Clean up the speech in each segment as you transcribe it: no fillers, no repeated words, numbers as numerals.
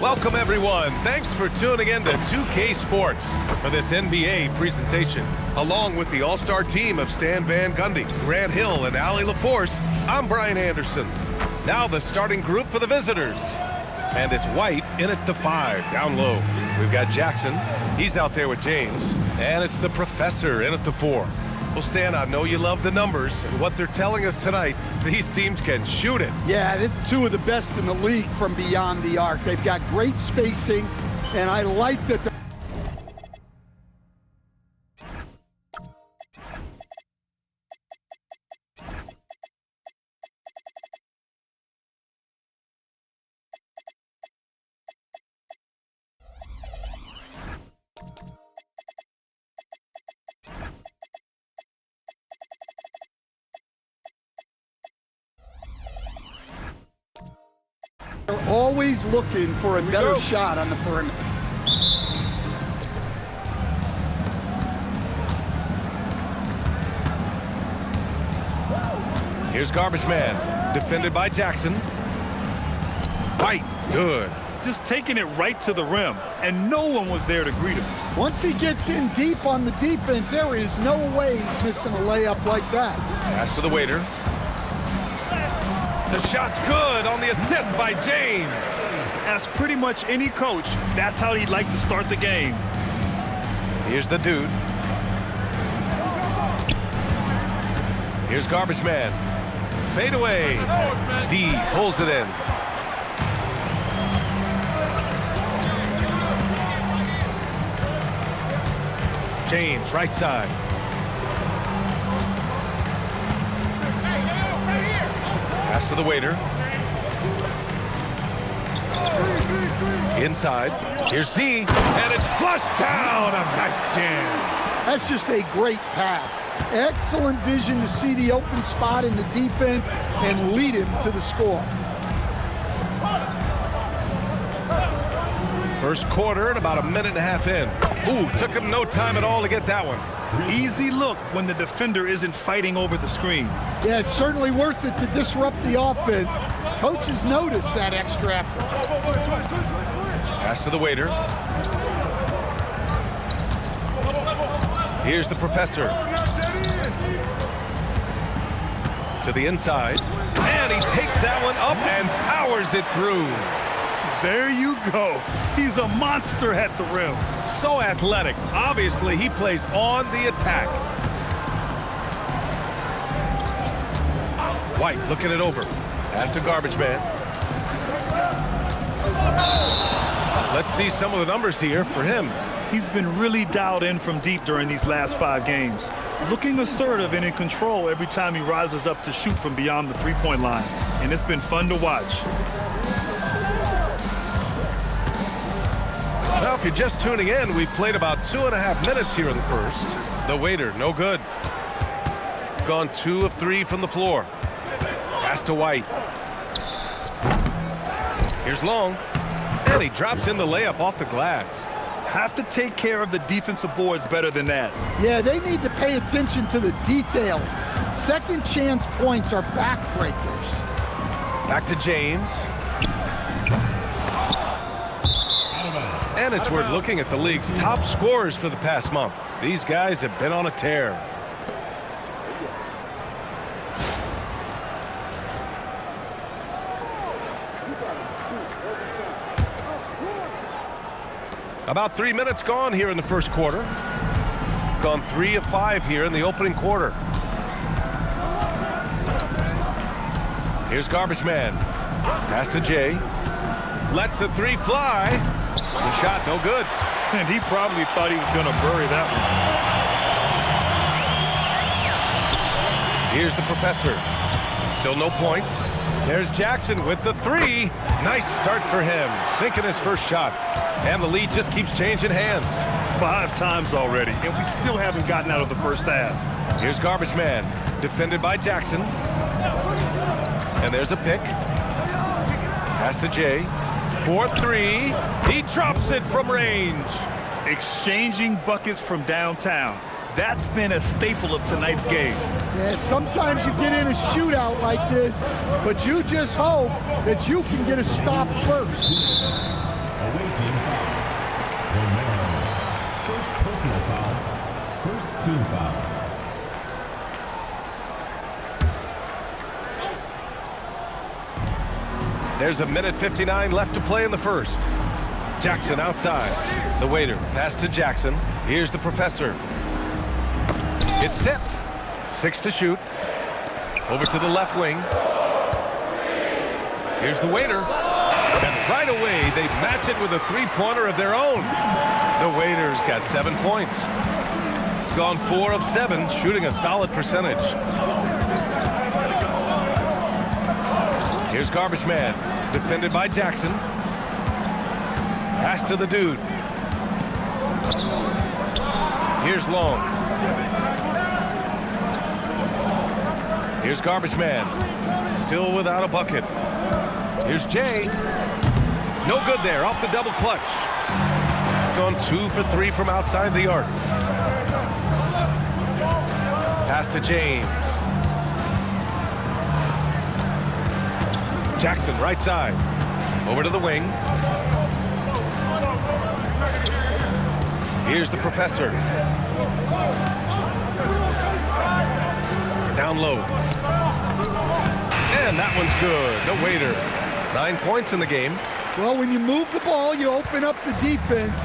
Welcome, everyone. Thanks for tuning in to 2K Sports for this NBA presentation. Along with the all-star team of Stan Van Gundy, Grant Hill, and Allie LaForce, I'm Brian Anderson. Now the starting group for the visitors. And it's White in at the 5, down low. We've got Jackson. He's out there with James. And it's the Professor in at the 4. Well, Stan, I know you love the numbers, and what they're telling us tonight, these teams can shoot it. Yeah, it's two of the best in the league from beyond the arc. They've got great spacing, and I like that they're always looking for a better shot on the perimeter. Here's Garbage Man, defended by Jackson. White, good. Just taking it right to the rim, and no one was there to greet him. Once he gets in deep on the defense, there is no way he's missing a layup like that. Pass to the waiter. The shot's good on the assist by James. As pretty much any coach, that's how he'd like to start the game. Here's the dude. Here's Garbage Man. Fade away. D pulls it in. James, right side. Pass to the waiter. Inside. Here's D, and it's flushed down. A nice jam. That's just a great pass. Excellent vision to see the open spot in the defense and lead him to the score. First quarter and about a minute and a half in. Ooh, took him no time at all to get that one. Easy look when the defender isn't fighting over the screen. Yeah, it's certainly worth it to disrupt the offense. Coaches notice that extra effort. Pass to the waiter. Here's the Professor. To the inside. And he takes that one up and powers it through. There you go. He's a monster at the rim. So athletic. Obviously, he plays on the attack. White looking it over. Pass to Garbage Man. Let's see some of the numbers here for him. He's been really dialed in from deep during these last 5 games. Looking assertive and in control every time he rises up to shoot from beyond the three-point line. And it's been fun to watch. Now, if you're just tuning in, we've played about 2.5 minutes here in the first. The waiter, no good. Gone 2 of 3 from the floor. Pass to White. Here's Long. And he drops in the layup off the glass. Have to take care of the defensive boards better than that. Yeah, they need to pay attention to the details. Second chance points are backbreakers. Back to James. And it's worth looking at the league's top scorers for the past month. These guys have been on a tear. About 3 minutes gone here in the first quarter. Gone 3 of 5 here in the opening quarter. Here's Garbage Man. Pass to Jay. Lets the 3 fly. The shot no good. And he probably thought he was going to bury that one. Here's the Professor. Still no points. There's Jackson with the 3. Nice start for him. Sinking his first shot. And the lead just keeps changing hands. 5 times already, and we still haven't gotten out of the first half. Here's Garbage Man, defended by Jackson. And there's a pick. Pass to Jay. 4-3. He drops it from range. Exchanging buckets from downtown. That's been a staple of tonight's game. Yeah, sometimes you get in a shootout like this, but you just hope that you can get a stop first. team foul. Romero, first personal foul, first team foul. There's a minute 59 left to play in the first. Jackson outside. The waiter, pass to Jackson. Here's the professor. It's tipped. 6 to shoot. Over to the left wing. Here's the waiter. And right away, they match it with a three-pointer of their own. The waiter's got 7 points. Gone 4 of 7, shooting a solid percentage. Here's Garbage Man, defended by Jackson. Pass to the dude. Here's Long. Here's Garbage Man, still without a bucket. Here's Jay. No good there, off the double clutch. Gone 2 for 3 from outside the arc. Pass to James. Jackson, right side. Over to the wing. Here's the professor. Down low. And that one's good. The waiter. 9 points in the game. Well, when you move the ball, you open up the defense.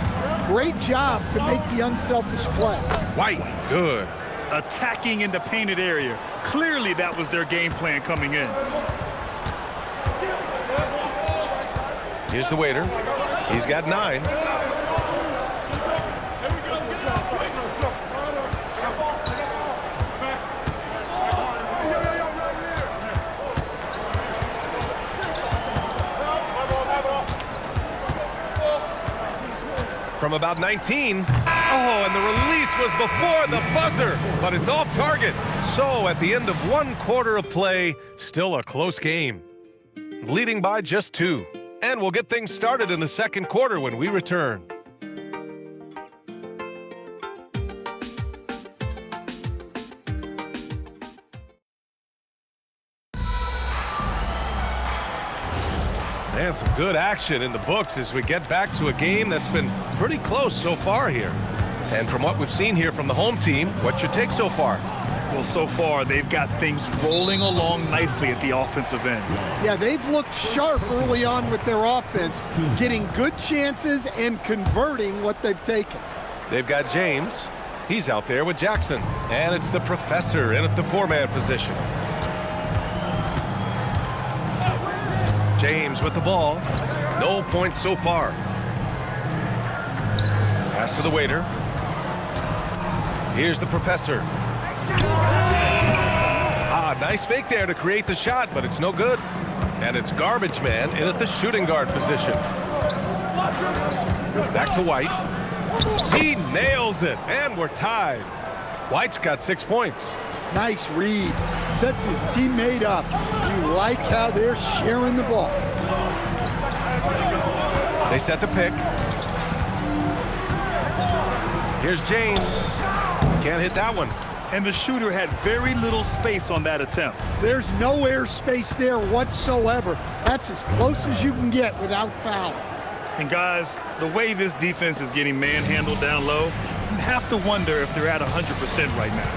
Great job to make the unselfish play. White, good. Attacking in the painted area. Clearly that was their game plan coming in. Here's the waiter. He's got 9. From about 19. Oh, and the release was before the buzzer, but it's off target. So at the end of 1 quarter of play, still a close game. Leading by just 2. And we'll get things started in the second quarter when we return. And some good action in the books as we get back to a game that's been pretty close so far here. And from what we've seen here from the home team, what's your take so far? Well, so far, they've got things rolling along nicely at the offensive end. Yeah, they've looked sharp early on with their offense, getting good chances and converting what they've taken. They've got James. He's out there with Jackson. And it's the professor in at the 4-man position. James with the ball. No points so far. Pass to the waiter. Here's the professor. Nice fake there to create the shot, but it's no good. And it's Garbage Man in at the shooting guard position. Back to White. He nails it, and we're tied. White's got 6 points. Nice read. Sets his teammate up. You like how they're sharing the ball. They set the pick. Here's James. Can't hit that one. And the shooter had very little space on that attempt. There's no air space there whatsoever. That's as close as you can get without fouling. And guys, the way this defense is getting manhandled down low, you have to wonder if they're at 100% right now.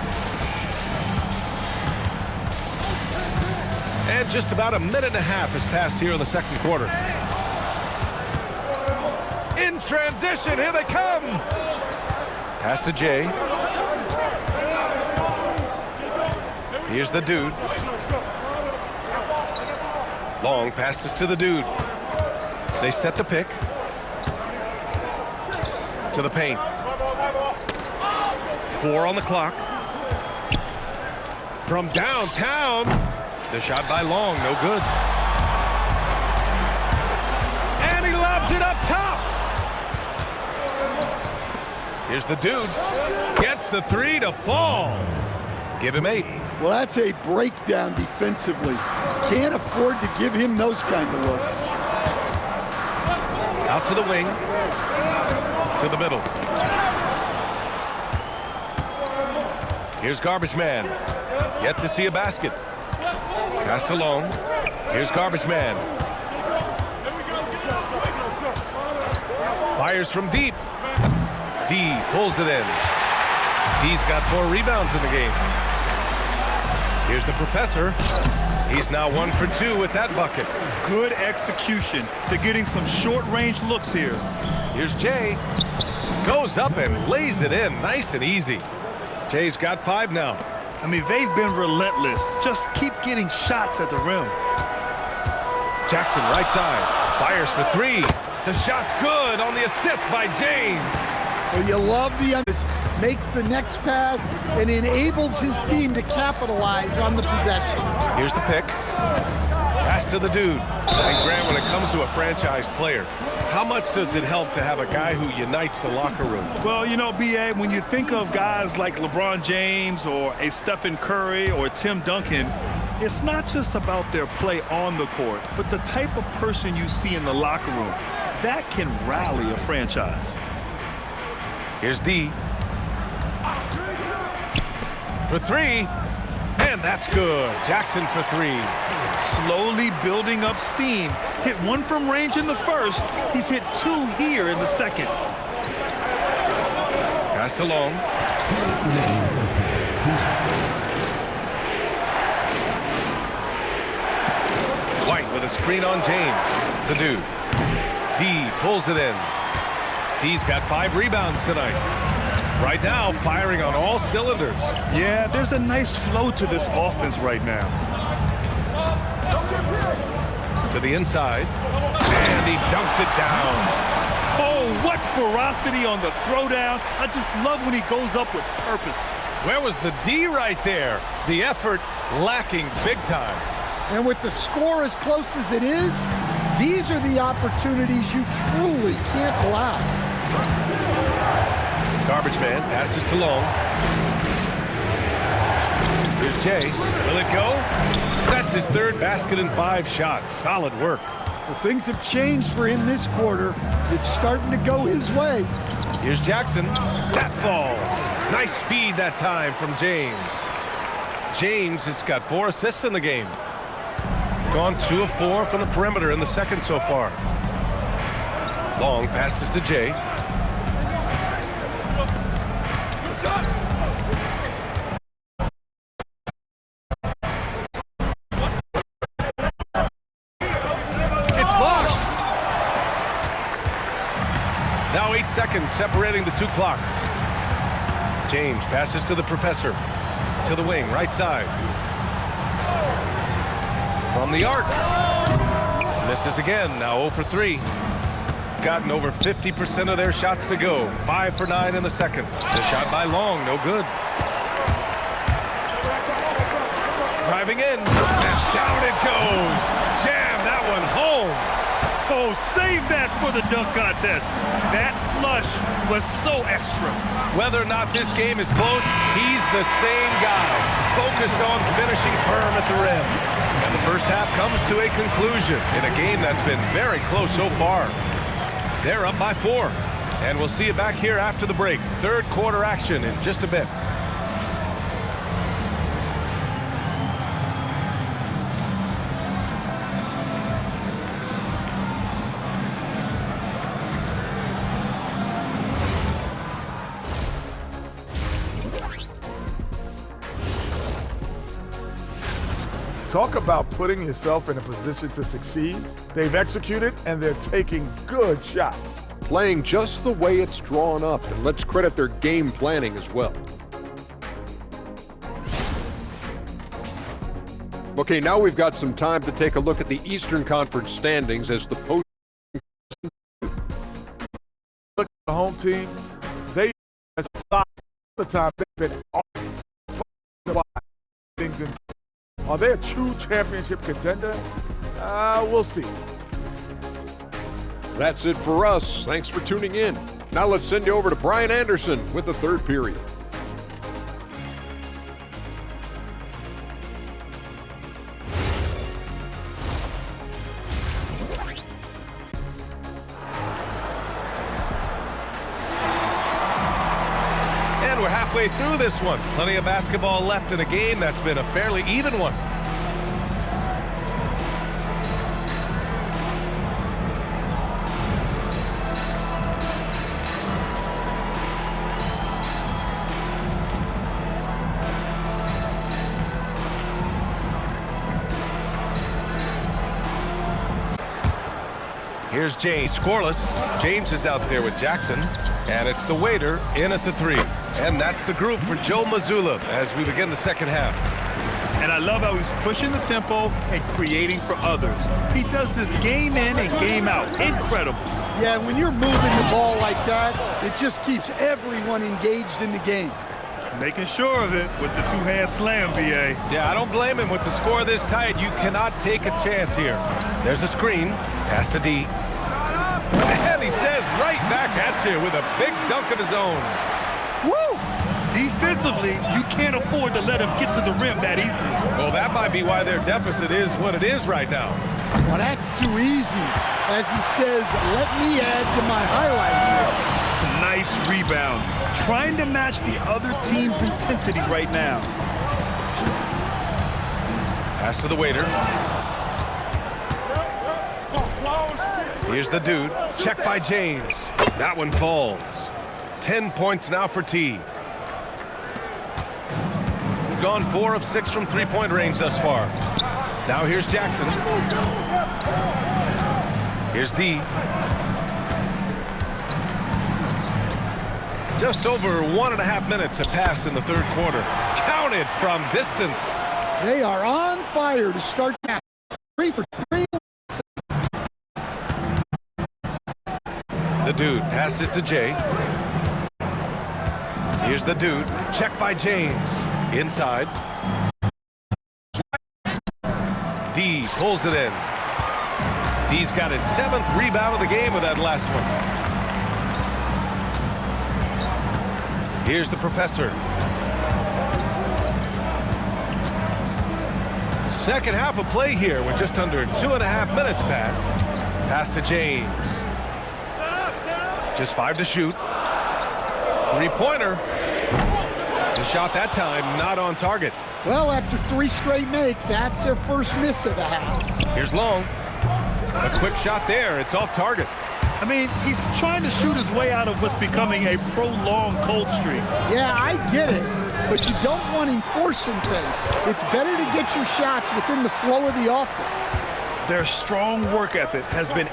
And just about a minute and a half has passed here in the second quarter. In transition, here they come. Pass to Jay. Here's the dude. Long passes to the dude. They set the pick. To the paint. 4 on the clock. From downtown. The shot by Long, no good. And he lobs it up top. Here's the dude. Gets the 3 to fall. Give him 8. Well, that's a breakdown defensively. Can't afford to give him those kind of looks. Out to the wing. To the middle. Here's Garbage Man. Yet to see a basket. Pass to Long. Here's Garbage Man. Fires from deep. D pulls it in. D's got 4 rebounds in the game. Here's the professor. He's now 1 for 2 with that bucket. Good execution. They're getting some short-range looks here. Here's Jay. Goes up and lays it in. Nice and easy. Jay's got 5 now. I mean, they've been relentless. Just keep getting shots at the rim. Jackson, right side. Fires for 3. The shot's good on the assist by James. Well, you love the makes the next pass and enables his team to capitalize on the possession. Here's the pick. Pass to the dude. And Grant, when it comes to a franchise player, how much does it help to have a guy who unites the locker room? Well, you know, B.A., when you think of guys like LeBron James or a Stephen Curry or Tim Duncan, it's not just about their play on the court, but the type of person you see in the locker room. That can rally a franchise. Here's D. For 3. And that's good. Jackson for 3. Slowly building up steam. Hit 1 from range in the first. He's hit 2 here in the second. Pass to Long. White with a screen on James. The dude. D pulls it in. D's got 5 rebounds tonight. Right now, firing on all cylinders. Yeah, there's a nice flow to this offense right now. To the inside. And he dunks it down. Oh, what ferocity on the throwdown. I just love when he goes up with purpose. Where was the D right there? The effort lacking big time. And with the score as close as it is, these are the opportunities you truly can't allow. Garbage man passes to Long. Here's Jay. Will it go? That's his 3rd basket in 5 shots. Solid work. Well, things have changed for him this quarter. It's starting to go his way. Here's Jackson. That falls. Nice feed that time from James. James has got 4 assists in the game. Gone 2 of 4 from the perimeter in the second so far. Long passes to Jay. It's blocked. Now 8 seconds separating the 2 clocks. James passes to the professor. To the wing, right side. From the arc. Misses again, now 0 for 3. Gotten over 50% of their shots to go. 5 for 9 in the second. The shot by Long, no good. Driving in, and down it goes. Jam that one home. Oh, save that for the dunk contest. That flush was so extra. Whether or not this game is close, he's the same guy, focused on finishing firm at the rim. And the first half comes to a conclusion in a game that's been very close so far. They're up by 4, and we'll see you back here after the break. 3rd quarter action in just a bit. Talk about putting yourself in a position to succeed. They've executed, and they're taking good shots. Playing just the way it's drawn up, and let's credit their game planning as well. Okay, now we've got some time to take a look at the Eastern Conference standings as the post. Look at the home team. They all the time. They've been awesome. Things in. Are they a true championship contender? We'll see. That's it for us. Thanks for tuning in. Now let's send you over to Brian Anderson with the 3rd period. And we're halfway through this one. Plenty of basketball left in a game that's been a fairly even one. Here's James, scoreless. James is out there with Jackson, and it's the waiter in at the 3. And that's the group for Joe Mazzulla as we begin the second half. And I love how he's pushing the tempo and creating for others. He does this game in and game out. Incredible. Yeah, when you're moving the ball like that, it just keeps everyone engaged in the game. Making sure of it with the two-hand slam, BA. Yeah, I don't blame him. With the score this tight, you cannot take a chance here. There's a screen. Pass to D. And he says right back at you with a big dunk of his own. Woo! Defensively, you can't afford to let him get to the rim that easily. Well, that might be why their deficit is what it is right now. Well, that's too easy. As he says, let me add to my highlight reel. Nice rebound. Trying to match the other team's intensity right now. Pass to the waiter. Here's the dude. Check by James. That one falls. 10 points now for T. Gone 4 of 6 from three-point range thus far. Now here's Jackson. Here's D. Just over 1.5 minutes have passed in the third quarter. Counted from distance. They are on fire to start that. 3 for 3. The dude passes to Jay. Here's the dude. Check by James. Inside. D pulls it in. D's got his 7th rebound of the game with that last one. Here's the professor. Second half of play here with just under 2.5 minutes passed. Pass to James. Just 5 to shoot. Three-pointer. The shot that time not on target. Well, after 3 straight makes, that's their first miss of the half. Here's Long. A quick shot there. It's off target. I mean, he's trying to shoot his way out of what's becoming a prolonged cold streak. Yeah, I get it, but you don't want him forcing things. It's better to get your shots within the flow of the offense. Their strong work ethic has been...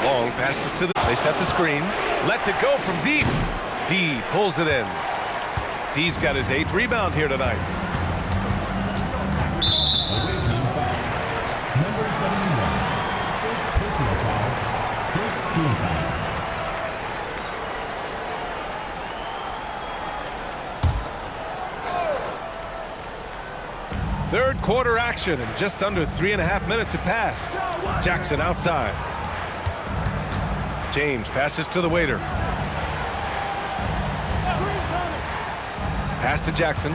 Long passes to the... They set the screen. Lets it go from deep. D pulls it in. D's got his 8th rebound here tonight. Away team foul. Number 71. First personal foul. First team foul. Third quarter action and just under 3.5 minutes have passed. Jackson outside. James passes to the waiter. Pass to Jackson.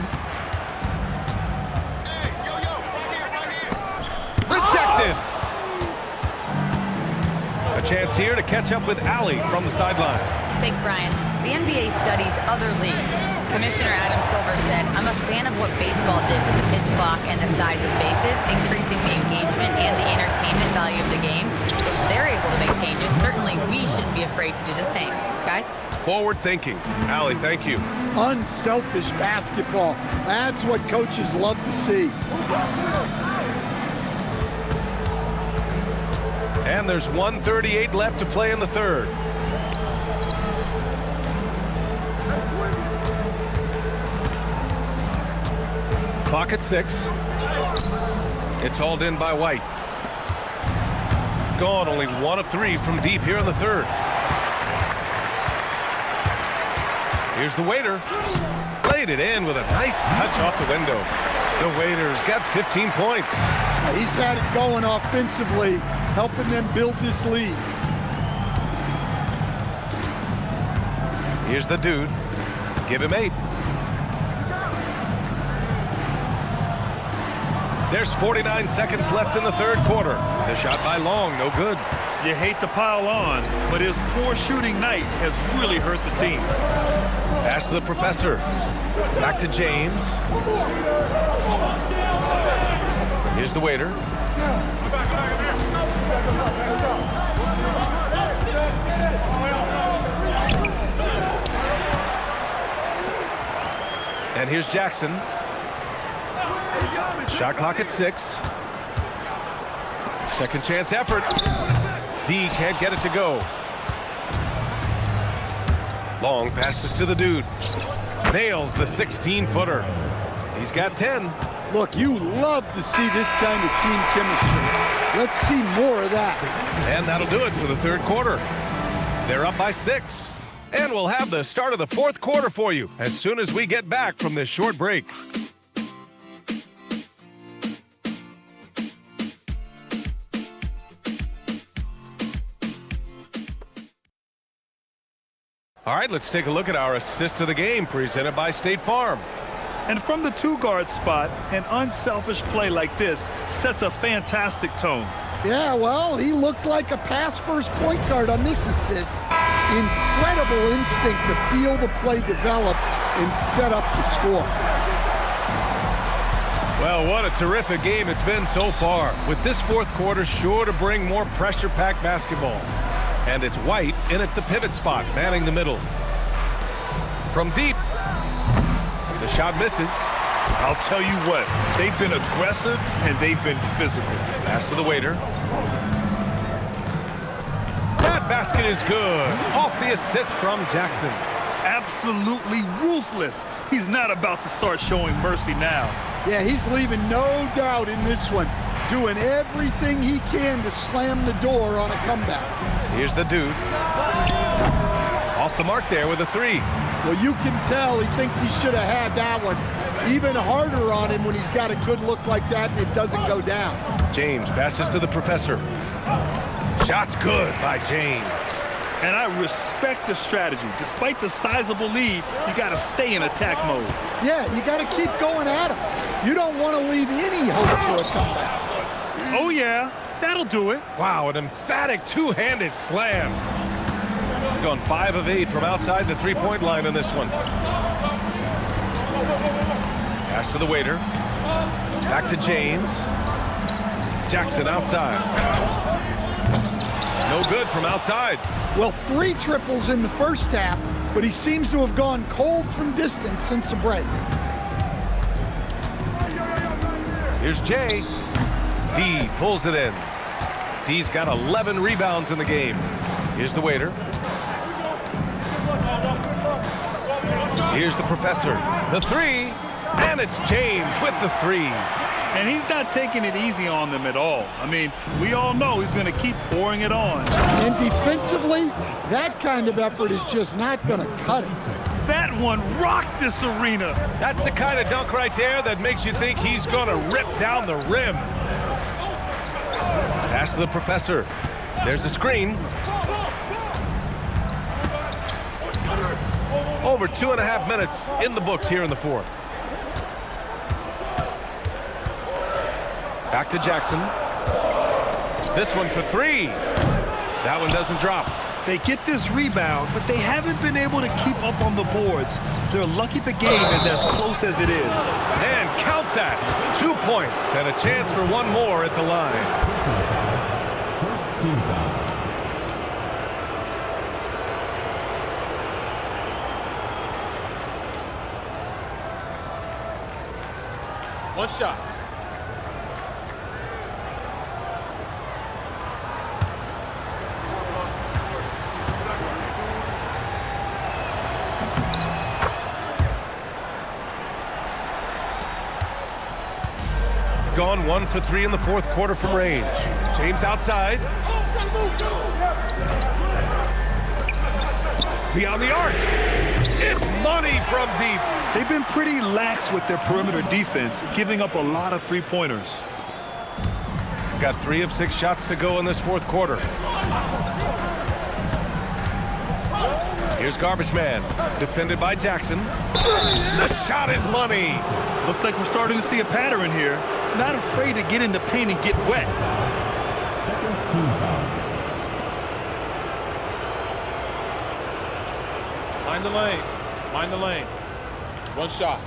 Rejected. A chance here to catch up with Allie from the sideline. Thanks, Brian. The NBA studies other leagues. Commissioner Adam Silver said, I'm a fan of what baseball did with the pitch clock and the size of bases, increasing the engagement and the entertainment value of the game. If they're able to make changes, certainly we shouldn't be afraid to do the same. Guys? Forward thinking. Allie, thank you. Unselfish basketball. That's what coaches love to see. And there's 1:38 left to play in the third. Clock at 6. It's hauled in by White. Gone only 1 of 3 from deep here in the third. Here's the waiter. Laid it in with a nice touch off the window. The waiter's got 15 points. He's had it going offensively, helping them build this lead. Here's the dude. Give him 8. There's 49 seconds left in the third quarter. The shot by Long, no good. You hate to pile on, but his poor shooting night has really hurt the team. Pass to the professor. Back to James. Here's the waiter. And here's Jackson. Shot clock at 6. Second chance effort. D can't get it to go. Long passes to the dude. Nails the 16-footer. He's got 10. Look, you love to see this kind of team chemistry. Let's see more of that. And that'll do it for the third quarter. They're up by 6. And we'll have the start of the fourth quarter for you as soon as we get back from this short break. All right, let's take a look at our assist of the game presented by State Farm. And from the two-guard spot, an unselfish play like this sets a fantastic tone. Yeah, well, he looked like a pass-first point guard on this assist. Incredible instinct to feel the play develop and set up the score. Well, what a terrific game it's been so far, with this fourth quarter sure to bring more pressure-packed basketball. And it's White in at the pivot spot, manning the middle. From deep, the shot misses. I'll tell you what, they've been aggressive and they've been physical. Pass to the waiter. That basket is good. Off the assist from Jackson. Absolutely ruthless. He's not about to start showing mercy now. Yeah, he's leaving no doubt in this one. Doing everything he can to slam the door on a comeback. Here's the dude. Off the mark there with a 3. Well, you can tell he thinks he should have had that one. Even harder on him when he's got a good look like that and it doesn't go down. James passes to the professor. Shot's good by James. And I respect the strategy. Despite the sizable lead, you got to stay in attack mode. Yeah, you got to keep going at him. You don't want to leave any hope for a comeback. Oh, yeah, that'll do it. Wow, an emphatic two-handed slam. Going 5 of 8 from outside the three-point line in this one. Pass to the waiter. Back to James. Jackson outside. No good from outside. Well, 3 triples in the first half, but he seems to have gone cold from distance since the break. Here's Jay. D pulls it in. D's got 11 rebounds in the game. Here's the waiter. Here's the professor. The 3, and it's James with the 3. And he's not taking it easy on them at all. I mean, we all know he's going to keep pouring it on. And defensively, that kind of effort is just not going to cut it. That one rocked this arena. That's the kind of dunk right there that makes you think he's going to rip down the rim. Pass to the professor. There's a screen. Over 2.5 minutes in the books here in the fourth. Back to Jackson. This one for 3. That one doesn't drop. They get this rebound, but they haven't been able to keep up on the boards. They're lucky the game is as close as it is. And count that. 2 points and a chance for one more at the line. First team foul. One shot. Gone 1 for 3 in the fourth quarter from range. James outside. Beyond the arc. It's money from deep. They've been pretty lax with their perimeter defense, giving up a lot of three-pointers. Got 3 of 6 shots to go in this fourth quarter. Here's Garbage Man, defended by Jackson. The shot is money. Looks like we're starting to see a pattern here. Not afraid to get in the paint and get wet. Second team foul. Mind the lanes. Mind the lanes. One shot.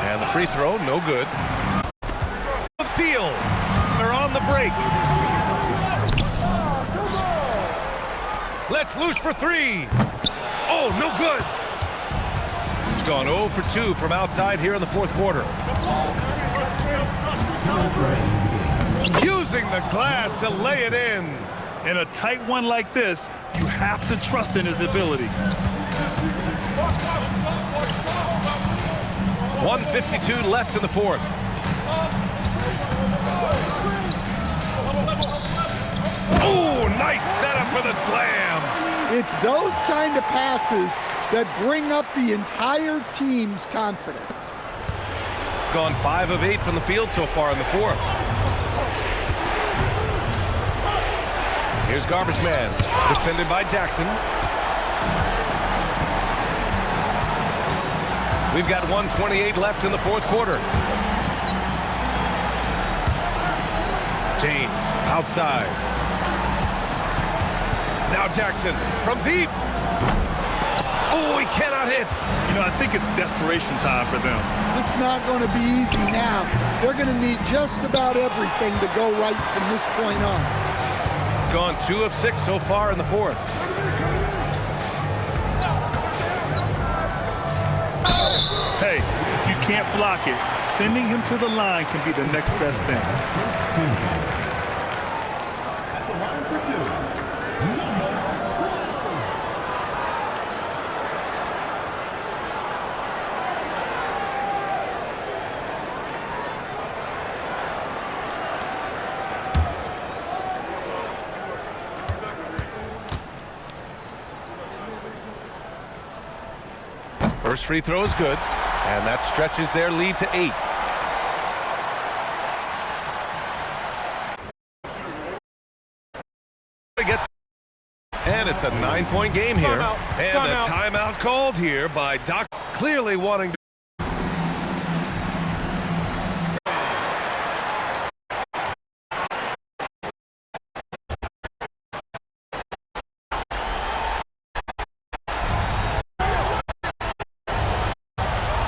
And the free throw, no good. Steal. They're on the break. Let's loose for three. Oh, no good. He's gone 0 for 2 from outside here in the fourth quarter. Using the glass to lay it in. In a tight one like this, you have to trust in his ability. 1:52 left in the fourth. Oh, nice setup for the slam. It's those kind of passes that bring up the entire team's confidence. Gone 5 of 8 from the field so far in the fourth. Here's Garbage Man, defended by Jackson. We've got 1:28 left in the fourth quarter. James outside. Now Jackson from deep. Oh, he cannot hit. You know, I think it's desperation time for them. It's not going to be easy now. They're going to need just about everything to go right from this point on. Gone 2 of 6 so far in the fourth. Hey, if you can't block it, sending him to the line can be the next best thing. At the line for 2, number 12. First free throw is good, and that stretches their lead to 8. And it's a 9-point game here. And a timeout called here by Doc, clearly wanting to.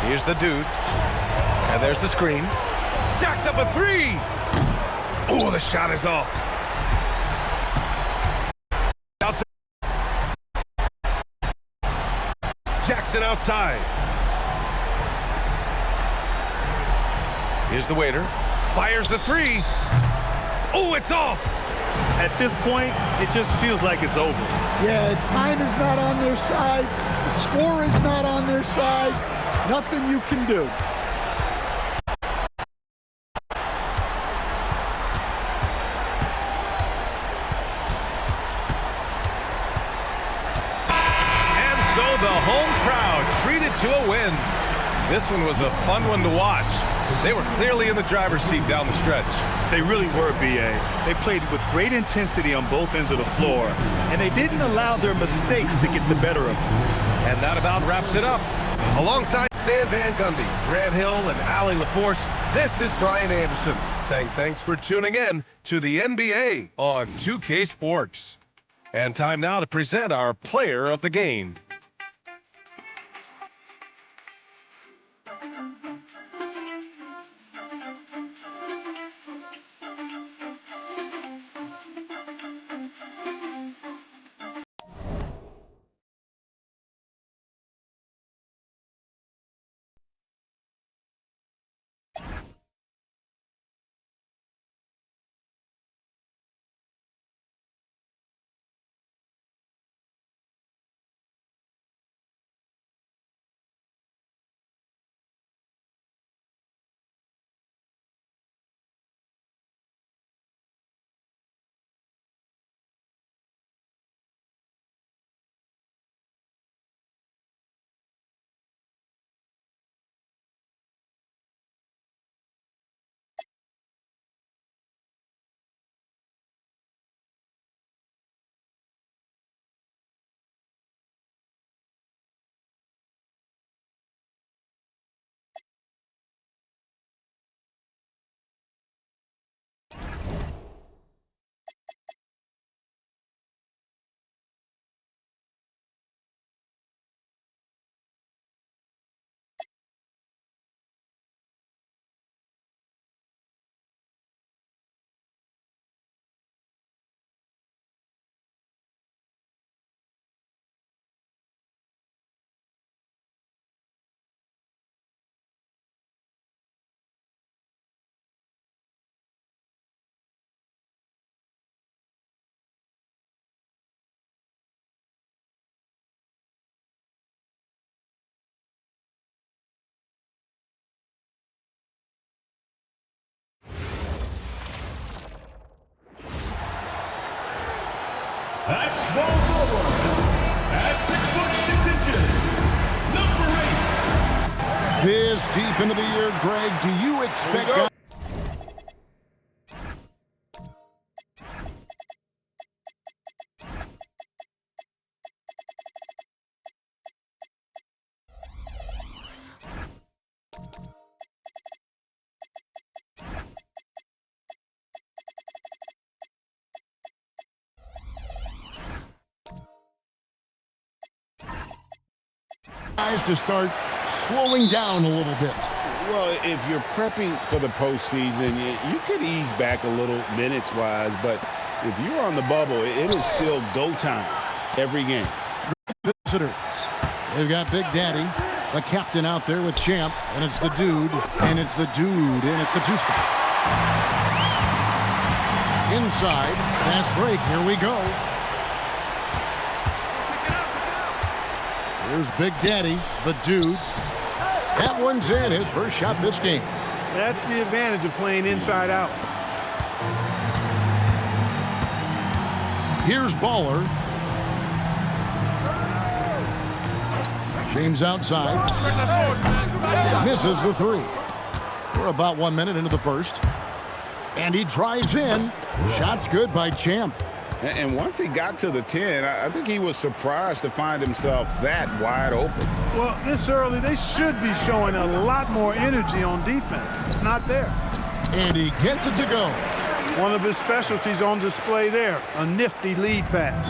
Here's the dude. And there's the screen. Jacks up a 3. Oh, the shot is off. Outside. Jackson outside. Here's the waiter. Fires the 3. Oh, it's off. At this point, it just feels like it's over. Yeah, time is not on their side. The score is not on their side. Nothing you can do. And so the home crowd treated to a win. This one was a fun one to watch. They were clearly in the driver's seat down the stretch. They really were, BA. They played with great intensity on both ends of the floor, and they didn't allow their mistakes to get the better of them. And that about wraps it up. Alongside Stan Van Gundy, Grant Hill, and Allie LaForce, this is Brian Anderson saying thanks for tuning in to the NBA on 2K Sports. And time now to present our player of the game. At small forward, at 6'6" number 8. This deep into the year, Greg, do you expect guys to start slowing down a little bit? Well, if you're prepping for the postseason, you could ease back a little minutes-wise, but if you're on the bubble, it is still go time every game. Visitors. They've got Big Daddy, the captain out there with Champ, and it's the dude, in at the two spot. Inside, fast break, here we go. Here's Big Daddy, the dude. That one's in, his first shot this game. That's the advantage of playing inside out. Here's Baller. James outside. Misses the three. We're about 1 minute into the first. And he drives in. Shot's good by Champ. And once he got to the 10, I think he was surprised to find himself that wide open. Well, this early, they should be showing a lot more energy on defense. It's not there. And he gets it to go. One of his specialties on display there, a nifty lead pass.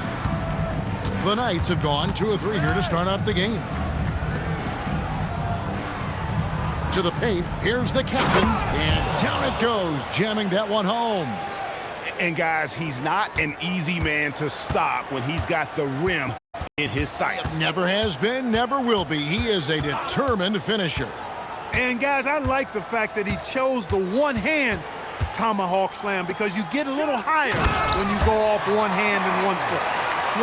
The Knights have gone 2 of 3 here to start out the game. To the paint, here's the captain, and down it goes, jamming that one home. And guys, he's not an easy man to stop when he's got the rim in his sights. Never has been, never will be. He is a determined finisher. And guys, I like the fact that he chose the one-hand tomahawk slam because you get a little higher when you go off one hand and 1 foot.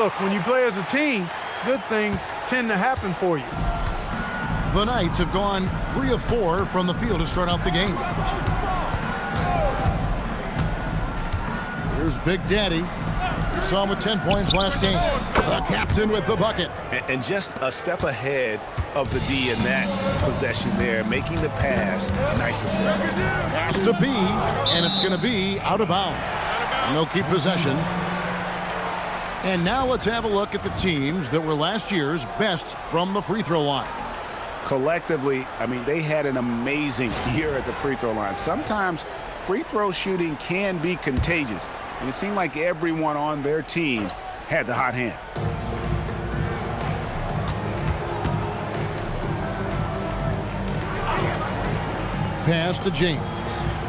Look, when you play as a team, good things tend to happen for you. The Knights have gone 3 of 4 from the field to start out the game. Here's Big Daddy. We saw him with 10 points last game. The captain with the bucket. And just a step ahead of the D in that possession there, making the pass. Nice assist. Pass to B, and it's going to be out of bounds. No keep possession. And now let's have a look at the teams that were last year's best from the free throw line. Collectively, I mean, they had an amazing year at the free throw line. Sometimes free throw shooting can be contagious, and it seemed like everyone on their team had the hot hand. Pass to James.